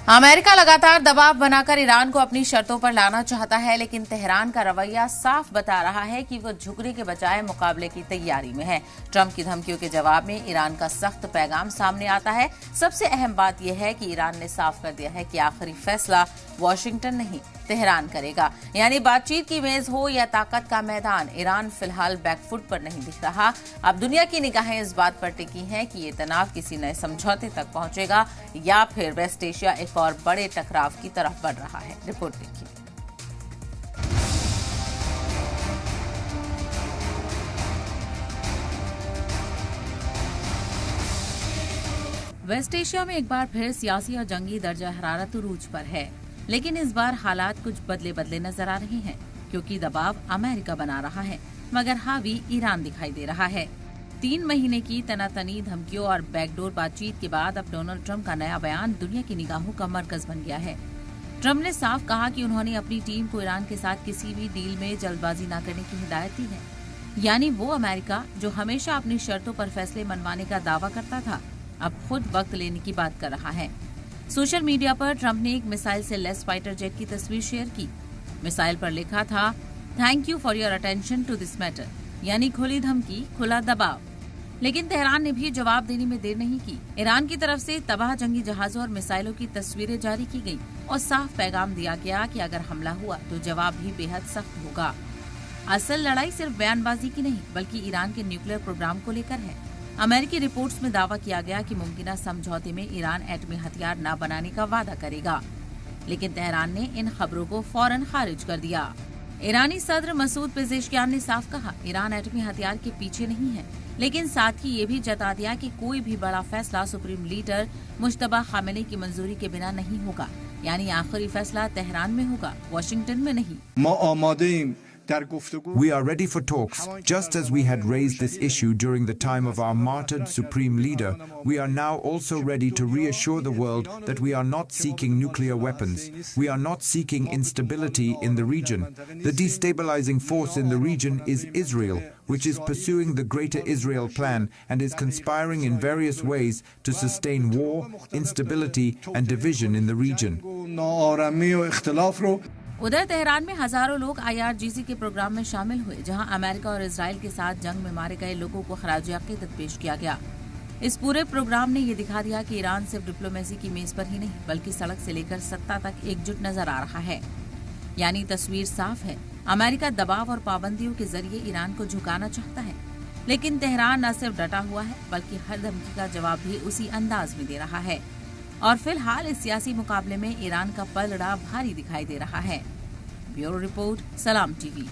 America लगातार दबाव बनाकर ईरान को अपनी शर्तों पर लाना चाहता है, लेकिन तेहरान का रवैया साफ बता रहा है कि वो झुकने के बजाय मुकाबले की तैयारी में है। ट्रंप की धमकियों के जवाब में ईरान का सख्त पैगाम सामने आता है। सबसे अहम बात यह है कि ईरान ने साफ कर दिया है कि आखिरी फैसला वॉशिंगटन नहीं, तेहरान करेगा। यानी बातचीत की मेज हो या ताकत का मैदान, ईरान फिलहाल बैकफुट पर नहीं दिख रहा। अब दुनिया की निगाहें इस बात पर टिकी हैं कि ये तनाव किसी नए समझौते तक पहुंचेगा या फिर वेस्ट एशिया एक और बड़े टकराव की तरफ बढ़ रहा है। रिपोर्ट देखिए। वेस्ट एशिया में एक बार फिर सियासी और जंगी दर्जा हरारत उरूज पर है, लेकिन इस बार हालात कुछ बदले नजर आ रहे हैं, क्योंकि दबाव अमेरिका बना रहा है मगर हावी ईरान दिखाई दे रहा है। 3 महीने की तनातनी, धमकियों और बैकडोर बातचीत के बाद अब डोनाल्ड ट्रंप का नया बयान दुनिया की निगाहों का मरकज बन गया है। ट्रंप ने साफ कहा कि उन्होंने अपनी टीम को ईरान के साथ किसी भी डील में जल्दबाजी न करने की हिदायत दी है। यानी वो अमेरिका जो हमेशा अपनी शर्तों पर फैसले मनवाने का दावा करता था, अब खुद वक्त लेने की बात कर रहा है। सोशल मीडिया पर ट्रंप ने एक मिसाइल से लेस फाइटर जेट की तस्वीर शेयर की। मिसाइल पर लिखा था, thank you for your attention to this matter, यानी खुली धमकी, खुला दबाव। लेकिन तेहरान ने भी जवाब देने में देर नहीं की। ईरान की तरफ से तबाह जंगी जहाजों और मिसाइलों की तस्वीरें जारी की गई और साफ पैगाम दिया गया कि अगर हमला हुआ तो जवाब भी बेहद सख्त होगा। असल लड़ाई सिर्फ बयानबाजी की नहीं, बल्कि ईरान के न्यूक्लियर प्रोग्राम को लेकर है। अमेरिकी रिपोर्ट्स में दावा किया गया कि मुमकिन समझौते में ईरान एटमी हथियार न बनाने का वादा करेगा, लेकिन तेहरान ने इन खबरों को फौरन खारिज कर दिया। ईरानी सदर मसूद पेजेश्कियान ने साफ कहा, ईरान एटमी हथियार के पीछे नहीं है, लेकिन साथ ही ये भी जता दिया कि कोई भी बड़ा फैसला सुप्रीम लीडर मुश्तबा खामेनी की मंजूरी के बिना नहीं होगा। यानी आखिरी फैसला तेहरान में होगा, वॉशिंगटन में नहीं। We are ready for talks. Just as we had raised this issue during the time of our martyred supreme leader, we are now also ready to reassure the world that we are not seeking nuclear weapons. We are not seeking instability in the region. The destabilizing force in the region is Israel, which is pursuing the Greater Israel Plan and is conspiring in various ways to sustain war, instability and division in the region. उधर Tehran में हजारों लोग IRGC के programme में शामिल हुए, जहां America और इजराइल के साथ जंग में मारे गए लोगों को खराज अकीदत पेश किया गया। इस पूरे प्रोग्राम ने ये दिखा दिया कि ईरान सिर्फ डिप्लोमेसी की मेज पर ही नहीं, बल्कि सड़क से लेकर सत्ता तक एकजुट नजर आ रहा है। यानी तस्वीर साफ है, अमेरिका दबाव और पाबंदियों के जरिए ईरान को झुकाना चाहता है, लेकिन तेहरान न सिर्फ डटा हुआ है, बल्कि हर धमकी का जवाब भी उसी अंदाज में दे रहा है। और फिलहाल इस सियासी मुकाबले में ईरान का पलड़ा भारी दिखाई दे रहा है। ब्यूरो रिपोर्ट, सलाम टीवी।